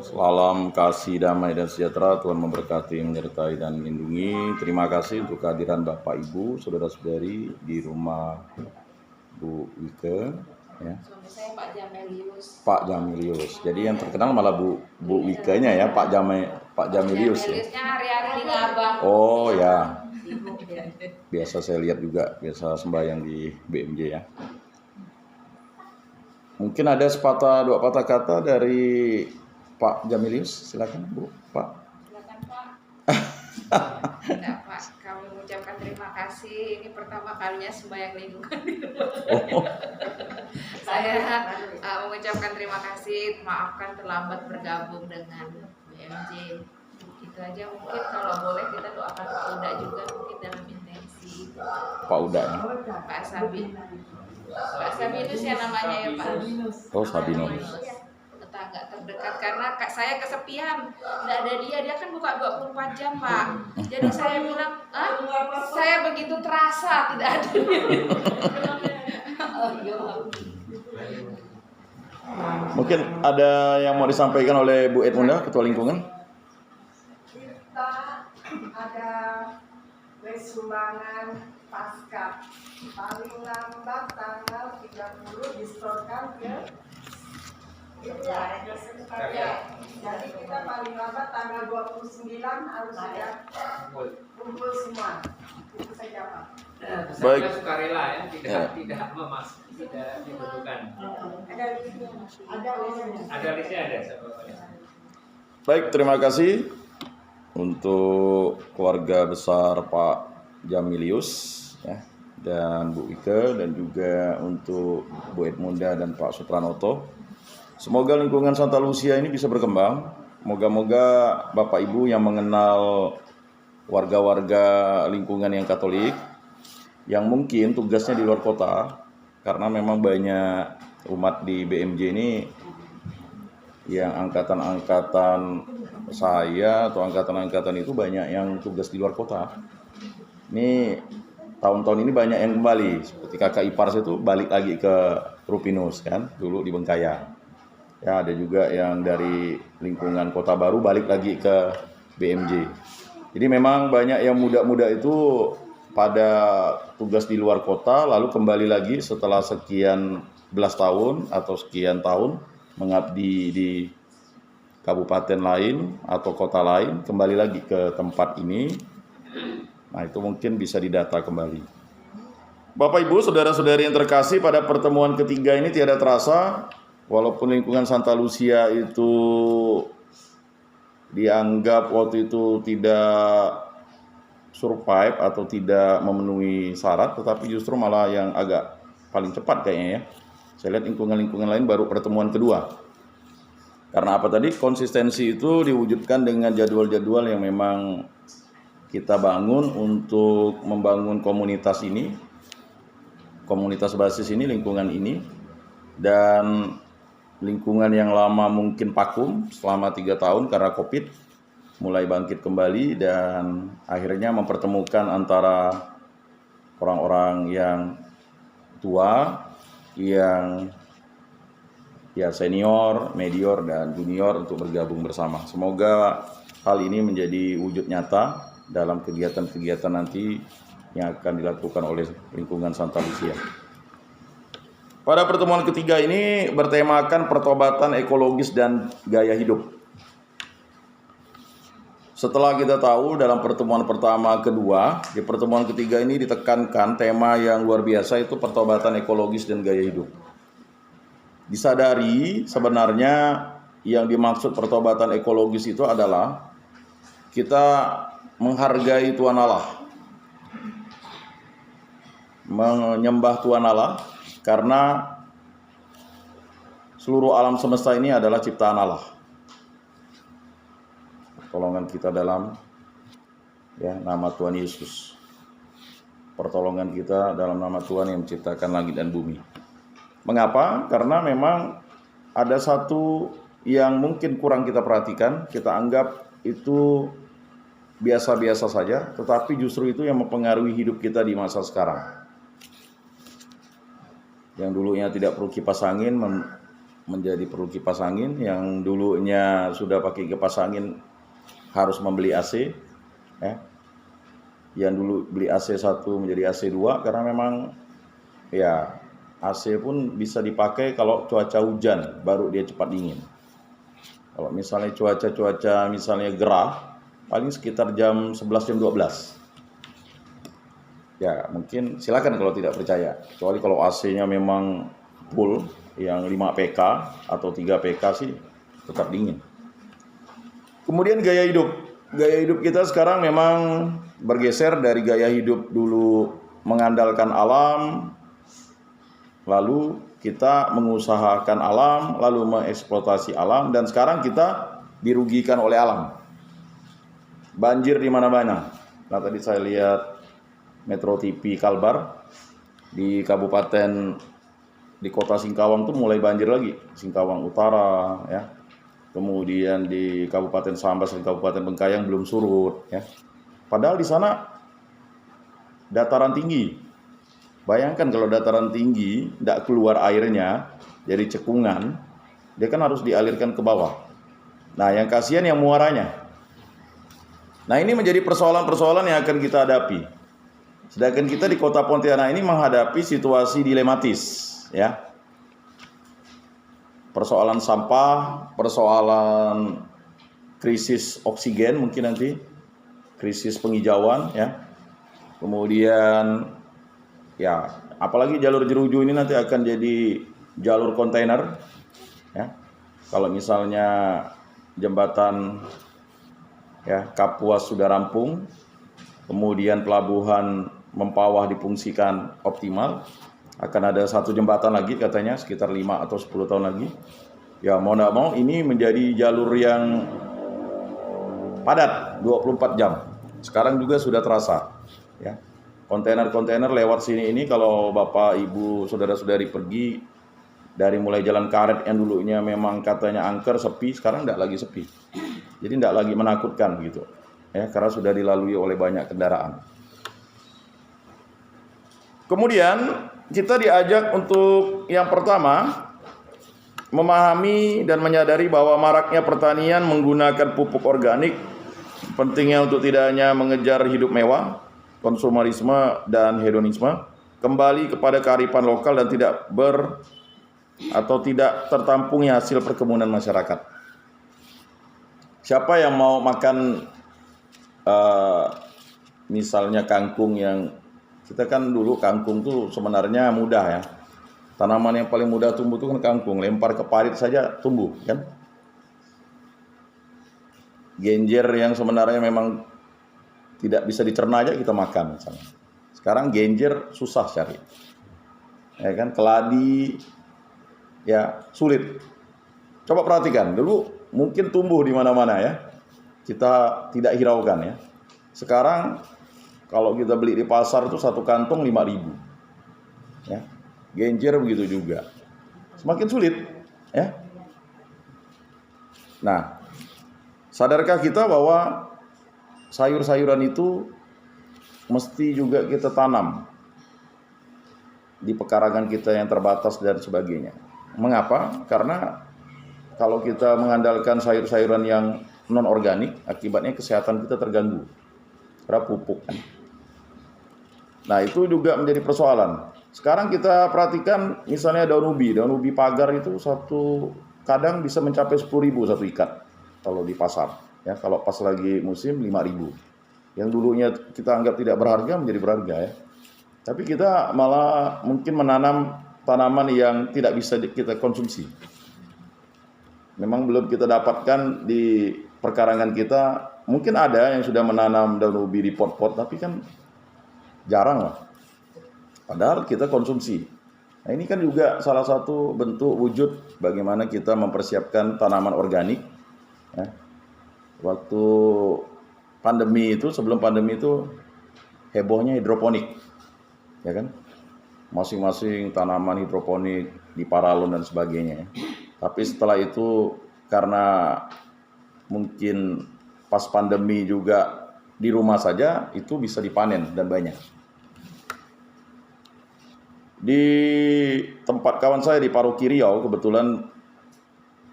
Salam kasih, damai, dan sejahtera. Tuhan memberkati, menyertai, dan melindungi. Terima kasih untuk kehadiran Bapak, Ibu, Saudara-saudari di rumah Bu Wike. Ya. Suami saya Pak Jamilius. Pak Jamilius. Jadi yang terkenal malah Bu Wike-nya ya, Pak Jamilius. Jamiliusnya hari-hari di Ngabang. Oh ya. Biasa saya lihat juga, biasa sembahyang di BMJ ya. Mungkin ada dua patah kata dari Pak Jamilius, silakan Bu, Pak. Silakan Pak. Enggak Pak, kami mengucapkan terima kasih. Ini pertama kalinya sembahyang lingkungan di rumah. Saya mengucapkan terima kasih. Maafkan terlambat bergabung dengan BMJ. Itu aja, mungkin kalau boleh kita doakan Pak Uda juga mungkin dalam intensi. Pak Uda ya? Pak Sabi. Pak Sabinus ya namanya ya Pak. Oh Sabinus. Tetangga terdekat karena saya kesepian, nggak ada dia kan buka 24 jam Pak. Jadi saya bilang, saya begitu terasa tidak ada dia. Mungkin ada yang mau disampaikan oleh Bu Edmunda, Ketua Lingkungan? Kita ada sumbangan pasca paling lambat tanggal 30 disetorkan ke jadi kita paling lambat tanggal 29 harus sudah kumpul semua. Itu saja Pak. Baik. Saya sukarela ya, tidak dibutuhkan. Ada listnya ada. Baik, terima kasih untuk keluarga besar Pak Jamilius ya, dan Bu Ike, dan juga untuk Bu Edmunda dan Pak Supranoto. Semoga lingkungan Santa Lucia ini bisa berkembang. Moga-moga Bapak Ibu yang mengenal warga-warga lingkungan yang Katolik, yang mungkin tugasnya di luar kota, karena memang banyak umat di BMJ ini yang angkatan-angkatan saya atau angkatan-angkatan itu banyak yang tugas di luar kota. Ini tahun-tahun ini banyak yang kembali, seperti kakak ipar saya itu balik lagi ke Rupinus kan, dulu di Bengkaya. Ya, ada juga yang dari lingkungan Kota Baru balik lagi ke BMJ. Jadi memang banyak yang muda-muda itu pada tugas di luar kota, lalu kembali lagi setelah sekian belas tahun atau sekian tahun mengabdi di kabupaten lain atau kota lain, kembali lagi ke tempat ini. Nah, itu mungkin bisa didata kembali. Bapak Ibu, saudara-saudari yang terkasih, pada pertemuan ketiga ini tiada terasa, walaupun lingkungan Santa Lucia itu dianggap waktu itu tidak survive atau tidak memenuhi syarat, tetapi justru malah yang agak paling cepat kayaknya ya. Saya lihat lingkungan-lingkungan lain baru pertemuan kedua. Karena apa tadi? Konsistensi itu diwujudkan dengan jadwal-jadwal yang memang kita bangun untuk membangun komunitas ini, komunitas basis ini, lingkungan ini. Dan lingkungan yang lama mungkin vakum selama 3 tahun karena COVID, mulai bangkit kembali dan akhirnya mempertemukan antara orang-orang yang tua, yang ya senior, medior, dan junior untuk bergabung bersama. Semoga hal ini menjadi wujud nyata dalam kegiatan-kegiatan nanti yang akan dilakukan oleh lingkungan Santa Lucia. Pada pertemuan ketiga ini bertemakan pertobatan ekologis dan gaya hidup. Setelah kita tahu dalam pertemuan pertama, kedua, di pertemuan ketiga ini ditekankan tema yang luar biasa, itu pertobatan ekologis dan gaya hidup. Disadari sebenarnya yang dimaksud pertobatan ekologis itu adalah kita menghargai Tuhan Allah, menyembah Tuhan Allah, karena seluruh alam semesta ini adalah ciptaan Allah. Pertolongan kita dalam nama Tuhan Yesus. Pertolongan kita dalam nama Tuhan yang menciptakan langit dan bumi. Mengapa? Karena memang ada satu yang mungkin kurang kita perhatikan, kita anggap itu biasa-biasa saja, tetapi justru itu yang mempengaruhi hidup kita di masa sekarang. Yang dulunya tidak perlu kipas angin, menjadi perlu kipas angin. Yang dulunya sudah pakai kipas angin harus membeli AC, ya. Yang dulu beli AC 1 menjadi AC 2 karena memang ya AC pun bisa dipakai kalau cuaca hujan baru dia cepat dingin. Kalau misalnya cuaca misalnya gerah, paling sekitar jam 11 jam 12. Ya, mungkin silakan kalau tidak percaya. Kecuali kalau AC-nya memang full yang 5 PK atau 3 PK sih tetap dingin. Kemudian gaya hidup. Gaya hidup kita sekarang memang bergeser dari gaya hidup dulu mengandalkan alam, lalu kita mengusahakan alam, lalu mengeksploitasi alam, dan sekarang kita dirugikan oleh alam. Banjir di mana-mana. Nah, tadi saya lihat Metro TV Kalbar di kabupaten di kota Singkawang tuh mulai banjir lagi, Singkawang Utara, ya. Kemudian di Kabupaten Sambas dan Kabupaten Bengkayang belum surut, ya. Padahal di sana dataran tinggi. Bayangkan kalau dataran tinggi tidak keluar airnya dari cekungan, dia kan harus dialirkan ke bawah. Nah, yang kasihan yang muaranya. Nah, ini menjadi persoalan-persoalan yang akan kita hadapi. Sedangkan kita di Kota Pontianak ini menghadapi situasi dilematis, ya. Persoalan sampah, persoalan krisis oksigen mungkin nanti, krisis penghijauan, ya. Kemudian ya, apalagi jalur Jeruju ini nanti akan jadi jalur kontainer, ya. Kalau misalnya jembatan ya Kapuas sudah rampung, kemudian pelabuhan Mempawah difungsikan optimal, akan ada satu jembatan lagi katanya sekitar 5 atau 10 tahun lagi. Ya mau tidak mau ini menjadi jalur yang padat 24 jam. Sekarang juga sudah terasa, ya. Kontainer-kontainer lewat sini ini kalau Bapak, Ibu, saudara-saudari pergi dari mulai Jalan Karet yang dulunya memang katanya angker sepi, sekarang tidak lagi sepi. Jadi tidak lagi menakutkan gitu, ya, karena sudah dilalui oleh banyak kendaraan. Kemudian kita diajak untuk yang pertama memahami dan menyadari bahwa maraknya pertanian menggunakan pupuk organik, pentingnya untuk tidak hanya mengejar hidup mewah, konsumerisme dan hedonisme, kembali kepada kearifan lokal dan tidak tidak tertampungnya hasil perkebunan masyarakat. Siapa yang mau makan misalnya kangkung yang kita kan dulu kangkung tuh sebenarnya mudah, ya. Tanaman yang paling mudah tumbuh itu kan kangkung, lempar ke parit saja tumbuh, kan. Genjer yang sebenarnya memang tidak bisa dicerna aja kita makan misalnya. Sekarang genjer susah cari, ya kan. Keladi ya sulit. Coba perhatikan dulu mungkin tumbuh di mana-mana, ya, kita tidak hiraukan, ya. Sekarang kalau kita beli di pasar itu satu kantong 5.000, ya. Genjer begitu juga, semakin sulit, ya. Nah, sadarkah kita bahwa sayur-sayuran itu mesti juga kita tanam di pekarangan kita yang terbatas dan sebagainya. Mengapa? Karena kalau kita mengandalkan sayur-sayuran yang non-organik, akibatnya kesehatan kita terganggu karena pupuk, kan. Nah, itu juga menjadi persoalan. Sekarang kita perhatikan misalnya daun ubi pagar itu kadang bisa mencapai 10.000 satu ikat kalau di pasar, ya. Kalau pas lagi musim 5.000. Yang dulunya kita anggap tidak berharga menjadi berharga, ya. Tapi kita malah mungkin menanam tanaman yang tidak bisa kita konsumsi. Memang belum kita dapatkan di perkarangan kita. Mungkin ada yang sudah menanam daun ubi di pot-pot, tapi kan jarang lah. Padahal kita konsumsi. Nah, ini kan juga salah satu bentuk wujud bagaimana kita mempersiapkan tanaman organik, ya. Waktu pandemi itu, sebelum pandemi itu hebohnya hidroponik, ya kan. Masing-masing tanaman hidroponik di paralon dan sebagainya, ya. Tapi setelah itu karena mungkin pas pandemi juga di rumah saja itu bisa dipanen dan banyak. Di tempat kawan saya di Paroki Riau kebetulan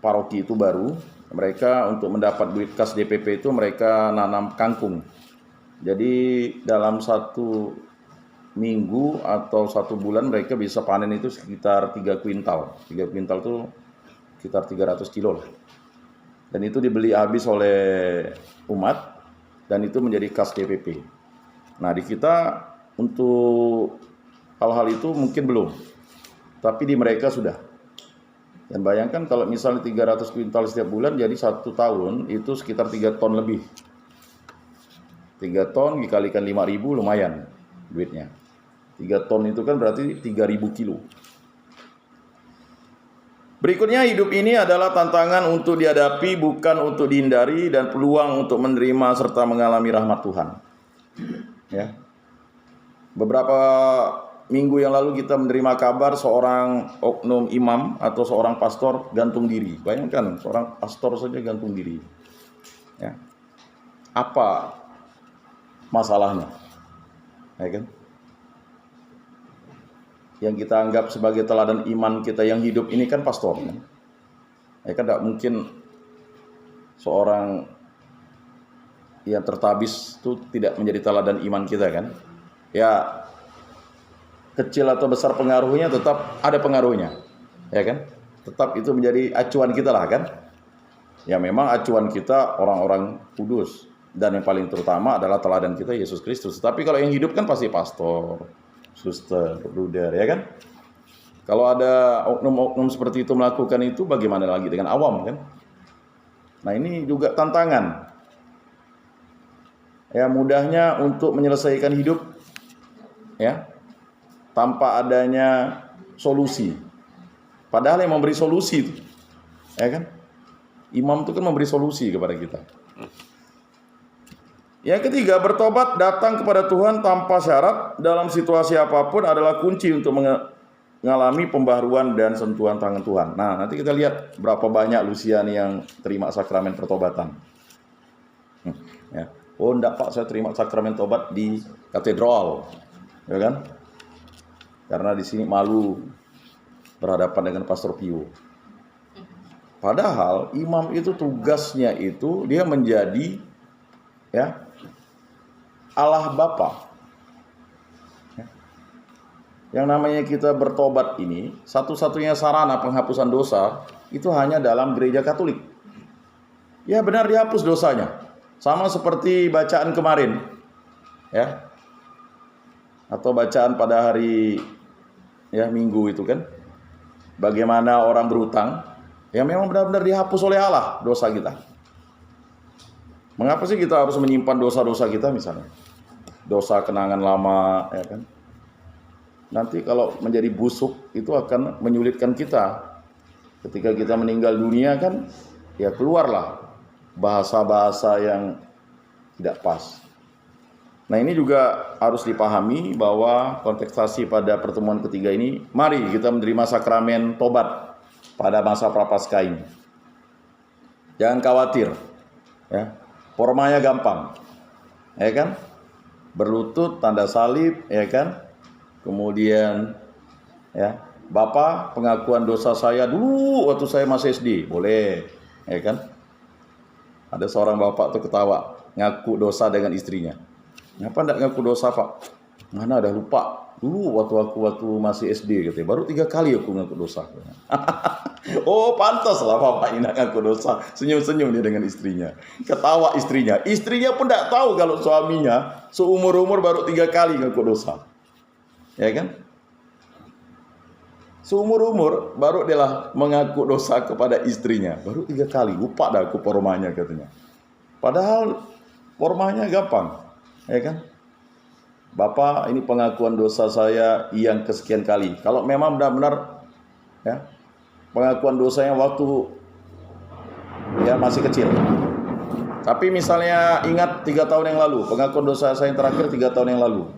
paroki itu baru, mereka untuk mendapat duit kas DPP itu mereka nanam kangkung. Jadi dalam 1 minggu atau 1 bulan mereka bisa panen itu sekitar 3 kuintal. 3 kuintal itu sekitar 300 kilo lah. Dan itu dibeli habis oleh umat dan itu menjadi kas DPP. Nah di kita untuk hal-hal itu mungkin belum, tapi di mereka sudah. Dan bayangkan kalau misalnya 300 kuintal setiap bulan, jadi 1 tahun itu sekitar 3 ton lebih. 3 ton dikalikan 5.000 lumayan duitnya. 3 ton itu kan berarti 3.000 kilo. Berikutnya, hidup ini adalah tantangan untuk dihadapi, bukan untuk dihindari, dan peluang untuk menerima serta mengalami rahmat Tuhan. Ya. Beberapa minggu yang lalu kita menerima kabar seorang oknum imam atau seorang pastor gantung diri. Bayangkan, seorang pastor saja gantung diri. Ya. Apa masalahnya? Ya kan? Yang kita anggap sebagai teladan iman kita yang hidup ini kan pastor. Kan? Ya kan tidak mungkin seorang yang tertabis itu tidak menjadi teladan iman kita kan. Ya kecil atau besar pengaruhnya tetap ada pengaruhnya. Ya kan? Tetap itu menjadi acuan kita lah kan. Ya memang acuan kita orang-orang kudus. Dan yang paling terutama adalah teladan kita Yesus Kristus. Tapi kalau yang hidup kan pasti pastor, suster, bruder, ya kan? Kalau ada oknum-oknum seperti itu melakukan itu, bagaimana lagi dengan awam kan? Nah ini juga tantangan. Ya mudahnya untuk menyelesaikan hidup, ya, tanpa adanya solusi. Padahal yang memberi solusi itu, ya kan? Imam itu kan memberi solusi kepada kita. Yang ketiga, bertobat datang kepada Tuhan tanpa syarat dalam situasi apapun adalah kunci untuk mengalami pembaharuan dan sentuhan tangan Tuhan. Nah, nanti kita lihat berapa banyak Luciani yang terima sakramen pertobatan. Ya. Oh, enggak Pak, saya terima sakramen tobat di katedral. Ya kan? Karena di sini malu berhadapan dengan Pastor Pio. Padahal imam itu tugasnya itu dia menjadi ya Allah Bapa. Yang namanya kita bertobat ini, satu-satunya sarana penghapusan dosa itu hanya dalam gereja Katolik. Ya benar dihapus dosanya. Sama seperti bacaan kemarin. Ya. Atau bacaan pada hari ya Minggu itu kan. Bagaimana orang berutang, ya memang benar-benar dihapus oleh Allah dosa kita. Mengapa sih kita harus menyimpan dosa-dosa kita misalnya? Dosa kenangan lama, ya kan? Nanti kalau menjadi busuk itu akan menyulitkan kita. Ketika kita meninggal dunia kan, ya keluarlah bahasa-bahasa yang tidak pas. Nah ini juga harus dipahami bahwa kontestasi pada pertemuan ketiga ini, mari kita menerima sakramen tobat pada masa Prapaskah ini. Jangan khawatir, ya. Formanya gampang, ya kan? Berlutut, tanda salib, ya kan? Kemudian, ya, Bapak, pengakuan dosa saya dulu waktu saya masih SD, boleh, ya kan? Ada seorang bapak tuh ketawa, ngaku dosa dengan istrinya. Kenapa enggak ngaku dosa, Pak? Mana ada lupa. Dulu waktu masih SD katanya, baru 3 kali aku ngaku dosa. Oh, pantas lah Bapak ini ngaku dosa. Senyum-senyum dia dengan istrinya. Ketawa istrinya. Istrinya pun tidak tahu kalau suaminya seumur-umur baru 3 kali ngaku dosa. Ya kan? Seumur-umur baru dia lah mengaku dosa kepada istrinya. Baru 3 kali. Lupa dah aku formanya katanya. Padahal formanya gampang. Ya kan? Bapak, ini pengakuan dosa saya yang kesekian kali. Kalau memang benar-benar ya, pengakuan dosanya waktu ya masih kecil. Tapi misalnya ingat 3 tahun yang lalu, pengakuan dosa saya yang terakhir 3 tahun yang lalu.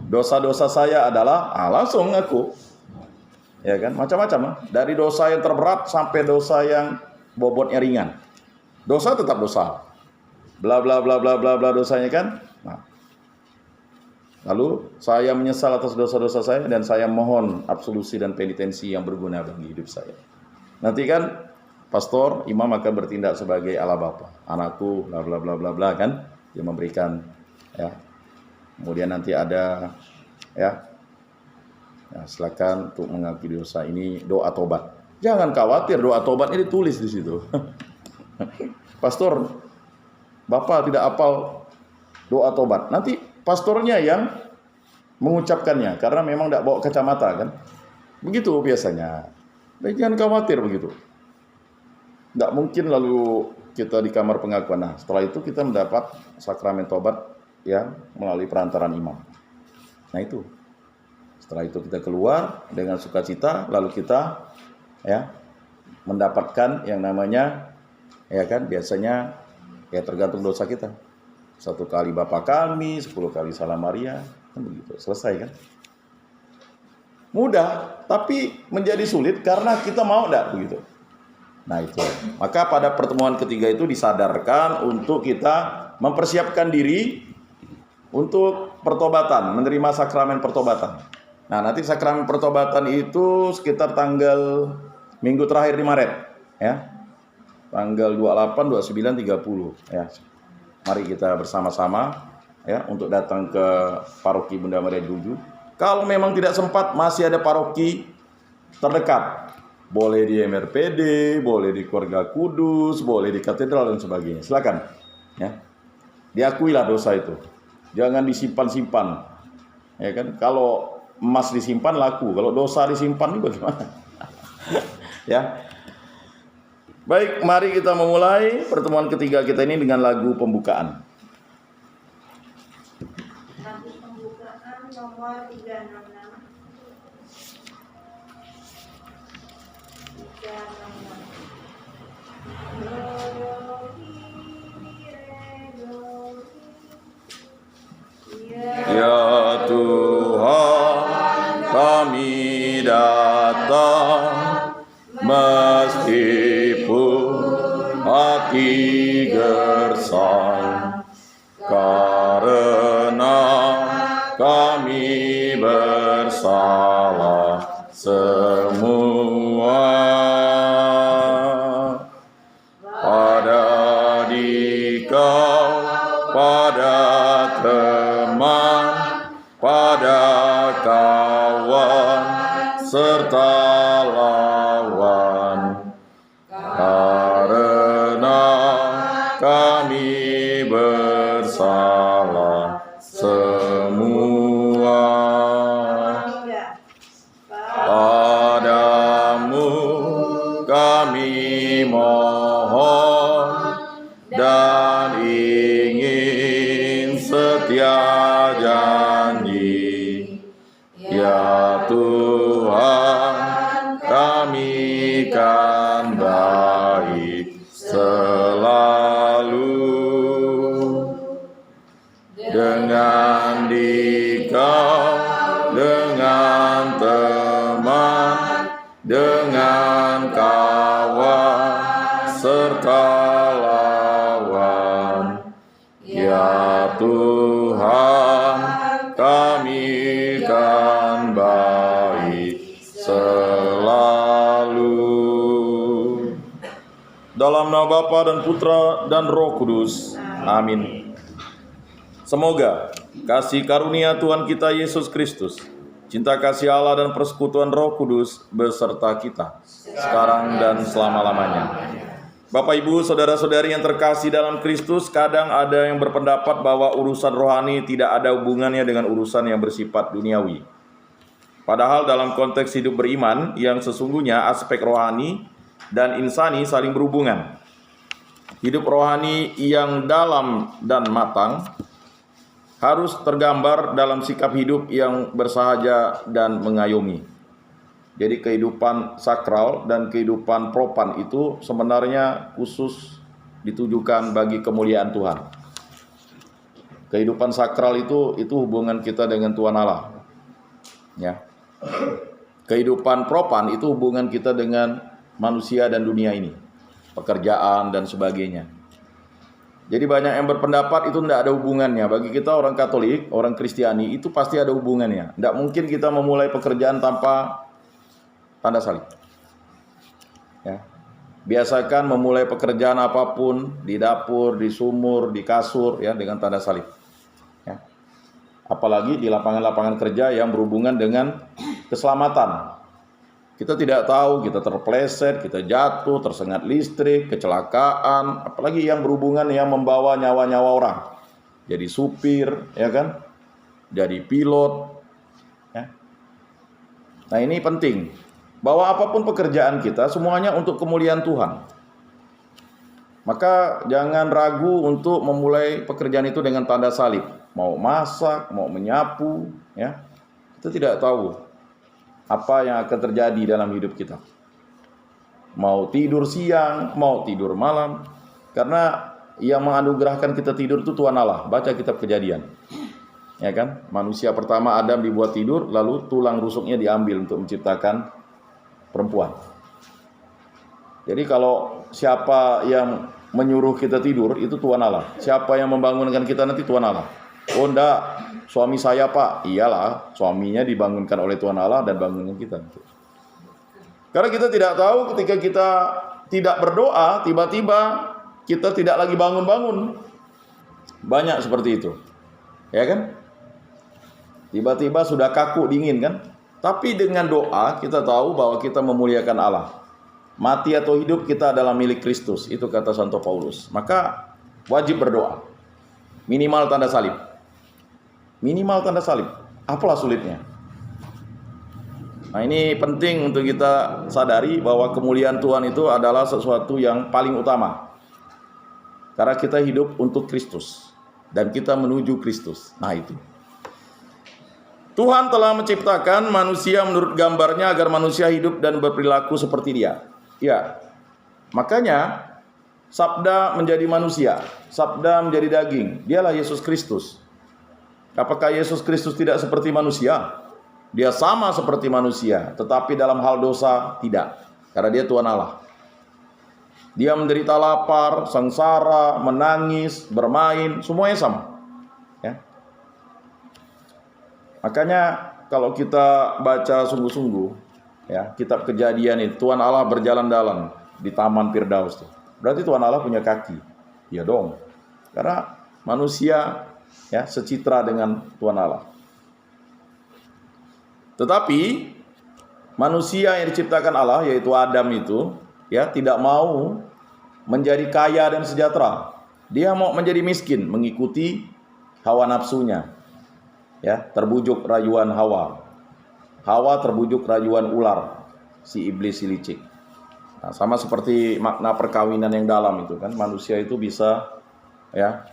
Dosa-dosa saya adalah, langsung ngaku. Ya kan, macam-macam. Dari dosa yang terberat sampai dosa yang bobotnya ringan. Dosa tetap dosa. Bla bla bla bla bla bla dosanya kan. Nah. Lalu saya menyesal atas dosa-dosa saya dan saya mohon absolusi dan penitensi yang berguna bagi hidup saya. Nanti kan pastor, imam akan bertindak sebagai Allah Bapa. Anakku, bla bla bla bla bla kan, dia memberikan ya. Kemudian nanti ada ya. Nah, silakan untuk mengakui dosa ini doa tobat. Jangan khawatir, doa tobatnya ditulis di situ. Pastor, Bapak tidak hafal doa tobat. Nanti pastornya yang mengucapkannya karena memang tidak bawa kacamata kan. Begitu biasanya. Jangan khawatir begitu. Tidak mungkin lalu kita di kamar pengakuan. Nah, setelah itu kita mendapat sakramen tobat yang melalui perantaran imam. Nah itu. Setelah itu kita keluar dengan sukacita, lalu kita ya mendapatkan yang namanya ya kan biasanya ya tergantung dosa kita. 1 kali Bapa kami, 10 kali Salam Maria, kan begitu. Selesai kan? Mudah, tapi menjadi sulit karena kita mau enggak begitu. Nah itu. Maka pada pertemuan ketiga itu disadarkan untuk kita mempersiapkan diri untuk pertobatan, menerima sakramen pertobatan. Nah, nanti sakramen pertobatan itu sekitar tanggal minggu terakhir di Maret, ya. Tanggal 28, 29, 30, ya. Mari kita bersama-sama ya untuk datang ke paroki Bunda Maria Juju. Kalau memang tidak sempat, masih ada paroki terdekat. Boleh di MRPD, boleh di Keluarga Kudus, boleh di katedral dan sebagainya. Silakan, ya. Diakuilah dosa itu. Jangan disimpan-simpan. Ya kan? Kalau emas disimpan laku, kalau dosa disimpan juga gimana? Ya. Baik, mari kita memulai pertemuan ketiga kita ini dengan lagu pembukaan. Lagu pembukaan nomor 366. 366. Ya Tuhan, kami datang meskipun hati gersang, karena kami bersalah semua. Pada dikau, pada teman, pada kawan serta lawan, karena kami bersalah semua. Padamu kami mohon dan ingin setia janji, ya Tuhan, kami kan baik selalu. Dengan dikau, dengan teman, dengan kawan serta lawan, ya Tuhan, kami kan baik selalu. Dalam nama Bapa dan Putra dan Roh Kudus. Amin. Semoga kasih karunia Tuhan kita Yesus Kristus, cinta kasih Allah dan persekutuan Roh Kudus beserta kita sekarang dan selama-lamanya. Bapak Ibu, saudara-saudari yang terkasih dalam Kristus, kadang ada yang berpendapat bahwa urusan rohani tidak ada hubungannya dengan urusan yang bersifat duniawi. Padahal dalam konteks hidup beriman yang sesungguhnya aspek rohani dan insani saling berhubungan. Hidup rohani yang dalam dan matang harus tergambar dalam sikap hidup yang bersahaja dan mengayomi. Jadi kehidupan sakral dan kehidupan propan itu sebenarnya khusus ditujukan bagi kemuliaan Tuhan. Kehidupan sakral itu hubungan kita dengan Tuhan Allah. Ya. Kehidupan propan itu hubungan kita dengan manusia dan dunia ini, pekerjaan dan sebagainya. Jadi banyak yang berpendapat itu tidak ada hubungannya. Bagi kita orang Katolik, orang Kristiani itu pasti ada hubungannya. Tidak mungkin kita memulai pekerjaan tanpa tanda salib. Ya. Biasakan memulai pekerjaan apapun di dapur, di sumur, di kasur ya dengan tanda salib. Ya. Apalagi di lapangan-lapangan kerja yang berhubungan dengan keselamatan. Kita tidak tahu, kita terpeleset, kita jatuh, tersengat listrik, kecelakaan, apalagi yang berhubungan yang membawa nyawa-nyawa orang. Jadi supir, ya kan? Jadi pilot. Ya. Nah ini penting, bahwa apapun pekerjaan kita, semuanya untuk kemuliaan Tuhan. Maka jangan ragu untuk memulai pekerjaan itu dengan tanda salib. Mau masak, mau menyapu, ya. Kita tidak tahu apa yang akan terjadi dalam hidup kita. Mau tidur siang, mau tidur malam. Karena yang menganugerahkan kita tidur itu Tuhan Allah. Baca kitab Kejadian. Ya kan? Manusia pertama Adam dibuat tidur, lalu tulang rusuknya diambil untuk menciptakan perempuan. Jadi kalau siapa yang menyuruh kita tidur, itu Tuhan Allah. Siapa yang membangunkan kita nanti Tuhan Allah. Oh enggak, suami saya Pak. Iyalah, suaminya dibangunkan oleh Tuhan Allah dan bangunkan kita. Karena kita tidak tahu ketika kita tidak berdoa, tiba-tiba kita tidak lagi bangun-bangun. Banyak seperti itu. Ya kan? Tiba-tiba sudah kaku, dingin kan? Tapi dengan doa kita tahu bahwa kita memuliakan Allah. Mati atau hidup kita adalah milik Kristus. Itu kata Santo Paulus. Maka wajib berdoa. Minimal tanda salib. Minimal tanda salib. Apalah sulitnya? Nah ini penting untuk kita sadari bahwa kemuliaan Tuhan itu adalah sesuatu yang paling utama. Karena kita hidup untuk Kristus. Dan kita menuju Kristus. Nah itu. Tuhan telah menciptakan manusia menurut gambarnya agar manusia hidup dan berperilaku seperti Dia. Ya. Makanya Sabda menjadi manusia, Sabda menjadi daging. Dialah Yesus Kristus. Apakah Yesus Kristus tidak seperti manusia? Dia sama seperti manusia, tetapi dalam hal dosa tidak. Karena Dia Tuhan Allah. Dia menderita lapar, sengsara, menangis, bermain, semuanya sama. Ya. Makanya kalau kita baca sungguh-sungguh, ya, kitab Kejadian itu, Tuhan Allah berjalan-jalan di Taman Firdaus. Berarti Tuhan Allah punya kaki. Ya dong. Karena manusia ya secitra dengan Tuhan Allah. Tetapi manusia yang diciptakan Allah, yaitu Adam itu, ya tidak mau menjadi kaya dan sejahtera. Dia mau menjadi miskin, mengikuti hawa nafsunya. Ya, terbujuk rayuan Hawa. Hawa terbujuk rayuan ular, si iblis si licik. Nah, sama seperti makna perkawinan yang dalam itu kan, manusia itu bisa ya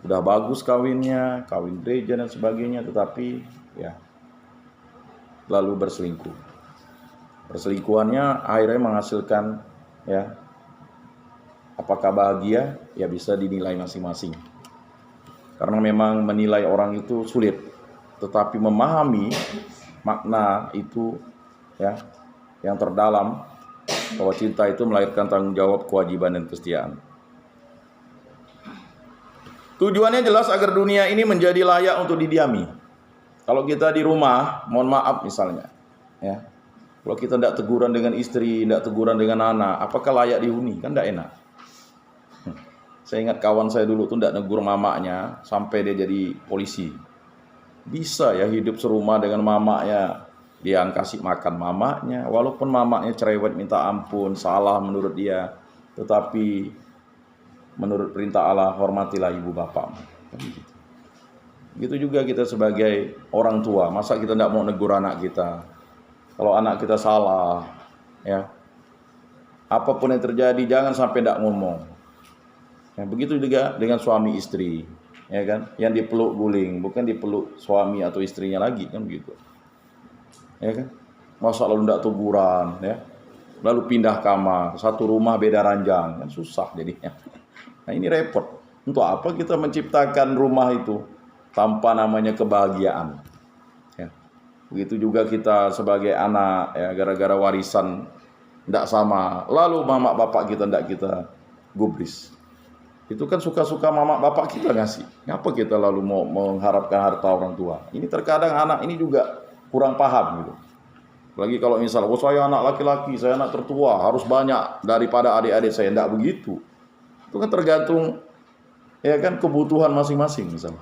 udah bagus kawinnya, kawin gereja dan sebagainya, tetapi ya lalu berselingkuh. Perselingkuhannya akhirnya menghasilkan ya apakah bahagia, ya bisa dinilai masing-masing. Karena memang menilai orang itu sulit, tetapi memahami makna itu ya yang terdalam bahwa cinta itu melahirkan tanggung jawab, kewajiban dan kesetiaan. Tujuannya jelas agar dunia ini menjadi layak untuk didiami. Kalau kita di rumah, mohon maaf misalnya, ya, kalau kita tidak teguran dengan istri, tidak teguran dengan anak, apakah layak dihuni? Kan tidak enak. Saya ingat kawan saya dulu tuh tidak negur mamanya sampai dia jadi polisi. Bisa ya hidup serumah dengan mamanya, dia kasih makan mamanya, walaupun mamanya cerewet minta ampun, salah menurut dia, tetapi menurut perintah Allah hormatilah ibu bapak. Gitu juga kita sebagai orang tua, masa kita tidak mau negur anak kita? Kalau anak kita salah, ya apapun yang terjadi jangan sampai tidak ngomong. Ya, begitu juga dengan suami istri, ya kan? Yang dipeluk guling, bukan dipeluk suami atau istrinya lagi, kan begitu. Ya kan? Masa lalu tidak teguran, ya. Lalu pindah kamar, satu rumah beda ranjang, kan susah jadinya. Nah ini repot. Untuk apa kita menciptakan rumah itu tanpa namanya kebahagiaan? Ya. Begitu juga kita sebagai anak, ya gara-gara warisan tidak sama, lalu mama bapak kita tidak kita gubris. Itu kan suka-suka mama bapak kita ngasih. Ngapa kita lalu mau mengharapkan harta orang tua? Ini terkadang anak ini juga kurang paham gitu. Apalagi kalau misalnya, oh saya anak laki-laki, saya anak tertua, harus banyak daripada adik-adik saya. Tidak begitu. Itu kan tergantung ya kan kebutuhan masing-masing misalnya.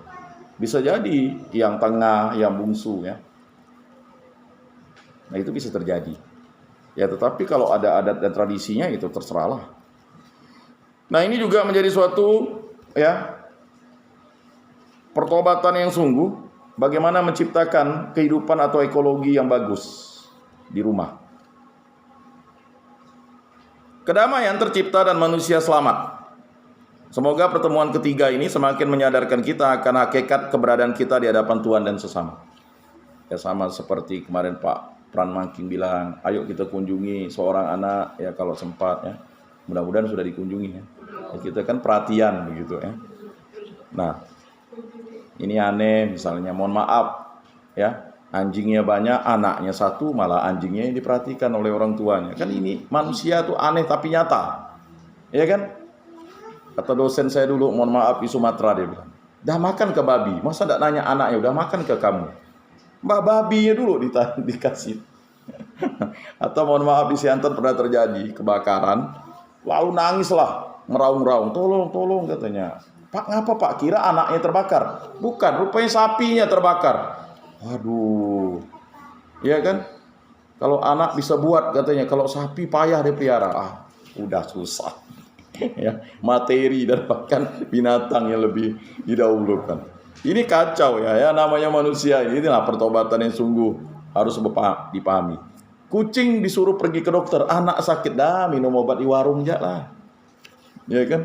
Bisa jadi yang tengah, yang bungsu ya. Nah itu bisa terjadi. Ya tetapi kalau ada adat dan tradisinya itu terserahlah. Nah ini juga menjadi suatu ya pertobatan yang sungguh, bagaimana menciptakan kehidupan atau ekologi yang bagus di rumah. Kedamaian tercipta dan manusia selamat. Semoga pertemuan ketiga ini semakin menyadarkan kita akan hakikat keberadaan kita di hadapan Tuhan dan sesama. Ya sama seperti kemarin Pak Pran Mangking bilang, ayo kita kunjungi seorang anak ya kalau sempat ya. Mudah-mudahan sudah dikunjungi ya. Kita kan perhatian begitu ya. Nah, ini aneh misalnya, mohon maaf ya, anjingnya banyak, anaknya satu, malah anjingnya yang diperhatikan oleh orang tuanya. Kan ini manusia tuh aneh tapi nyata. Ya kan? Kata dosen saya dulu, mohon maaf di Sumatera, dia bilang, dah makan ke babi, masa tidak nanya anaknya, udah makan ke kamu? Mbak babinya dulu dikasih. Atau mohon maaf di Siantar pernah terjadi kebakaran, lalu nangislah, meraung-raung, tolong katanya. Pak ngapa Pak? Kira anaknya terbakar. Bukan, rupanya sapinya terbakar. Waduh, ya kan? Kalau anak bisa buat katanya, kalau sapi payah dipelihara. Udah susah. Ya, materi dan bahkan binatang yang lebih didahulukan. Ini kacau ya, namanya manusia ini. Inilah pertobatan yang sungguh harus dipahami. Kucing disuruh pergi ke dokter, anak sakit dah minum obat di warung aja lah. Ya kan?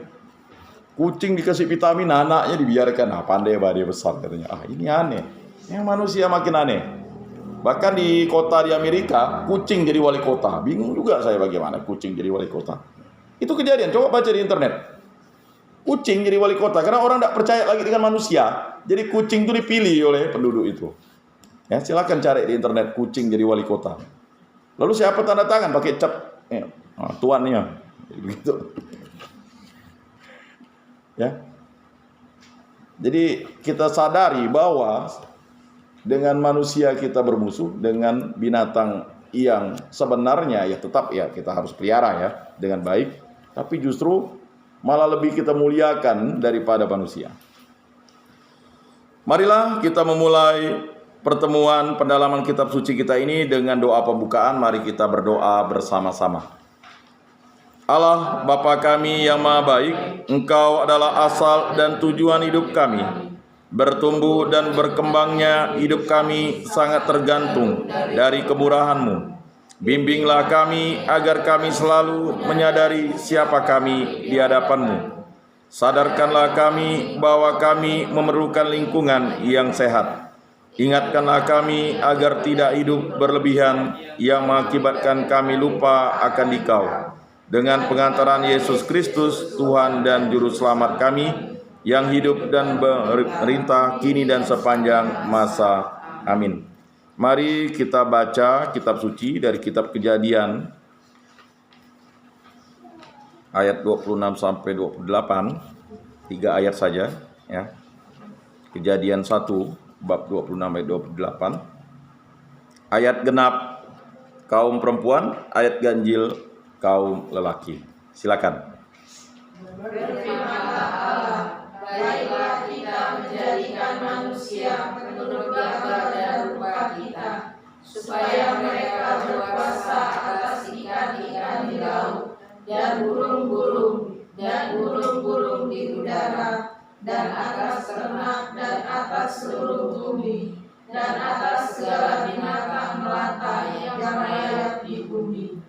Kucing dikasih vitamin, anaknya dibiarkan. Pandai dia besar katanya. Ini aneh. Yang manusia makin aneh. Bahkan di kota di Amerika, kucing jadi wali kota. Bingung juga saya bagaimana kucing jadi wali kota. Itu kejadian, coba baca di internet. Kucing jadi wali kota karena orang tidak percaya lagi dengan manusia. Jadi kucing itu dipilih oleh penduduk itu. Ya, silakan cari di internet kucing jadi wali kota. Lalu siapa tanda tangan pakai cap tuannya. Begitu. Ya. Jadi kita sadari bahwa dengan manusia kita bermusuh, dengan binatang yang sebenarnya ya tetap ya kita harus pelihara ya dengan baik. Tapi justru malah lebih kita muliakan daripada manusia. Marilah kita memulai pertemuan pendalaman kitab suci kita ini dengan doa pembukaan. Mari kita berdoa bersama-sama. Allah Bapa kami yang Maha Baik, Engkau adalah asal dan tujuan hidup kami. Bertumbuh dan berkembangnya hidup kami sangat tergantung dari kemurahan-Mu. Bimbinglah kami agar kami selalu menyadari siapa kami di hadapan-Mu. Sadarkanlah kami bahwa kami memerlukan lingkungan yang sehat. Ingatkanlah kami agar tidak hidup berlebihan yang mengakibatkan kami lupa akan Dikau. Dengan pengantaran Yesus Kristus, Tuhan dan Juru Selamat kami, yang hidup dan berintah kini dan sepanjang masa. Amin. Mari kita baca kitab suci dari kitab Kejadian ayat 26 sampai 28, 3 ayat saja ya. Kejadian 1 bab 26 ayat 28. Ayat genap kaum perempuan, ayat ganjil kaum lelaki. Silakan. Berfirmanlah Allah, baiklah kita menjadikan manusia menurut gambar dan rupa kita, supaya mereka berkuasa atas ikan-ikan di laut, dan burung-burung di udara, dan atas ternak, dan atas seluruh bumi, dan atas segala binatang melata yang merayap di bumi.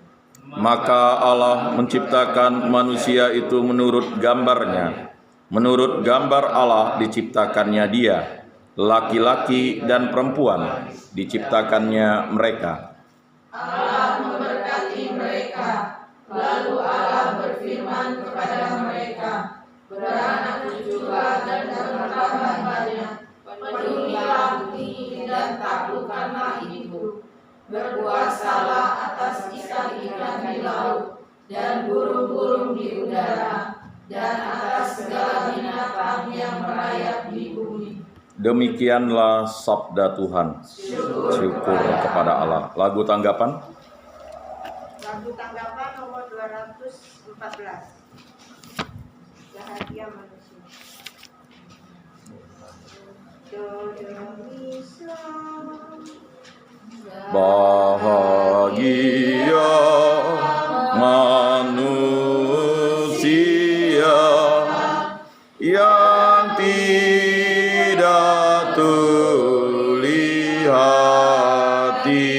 Maka Allah menciptakan manusia itu menurut gambarnya. Menurut gambar Allah diciptakannya dia, laki-laki dan perempuan diciptakannya mereka. Allah memberkati mereka, lalu Allah berfirman kepada mereka, beranak cuculah dan bertambah banyak, penuhilah bumi dan taklukkanlah itu. Berkuasalah atas ikan-ikan di laut dan burung-burung di udara, dan atas segala binatang yang merayap di bumi. Demikianlah sabda Tuhan. Syukur kepada Allah. Lagu tanggapan? Lagu tanggapan nomor 214. Bahagia manusia. Indonesia. Bahagia manusia yang tidak tuli hatinya,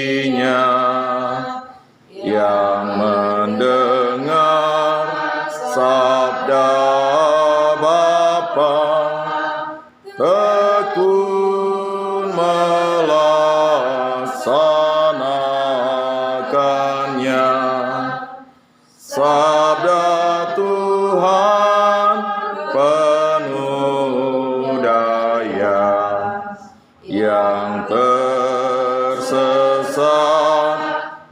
yang mendengar sabda Bapa, tekun melaksanakannya. Sabda Tuhan penuh daya, yang tersesat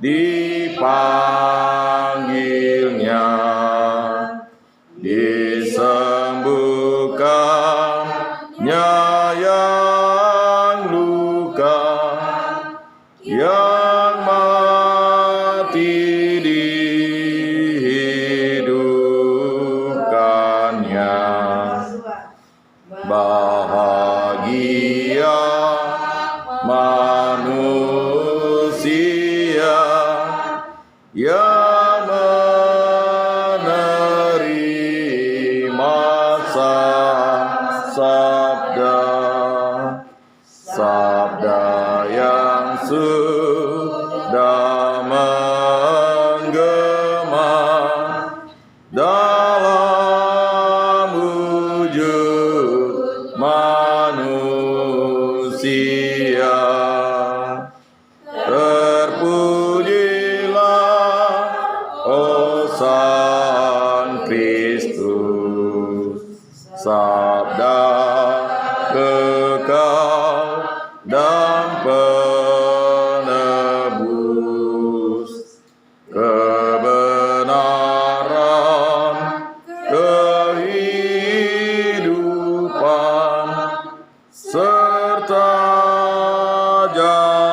dipanggilnya, disembuhkannya yang luka, yang mati dihidupkannya. Bahagia manusia yang menerima sabda yang sudah menggema dalam wujud manusia. Terpujilah, oh Sang Kristus, sabda kekal dan penebus, kebenaran, kehidupan, serta jalan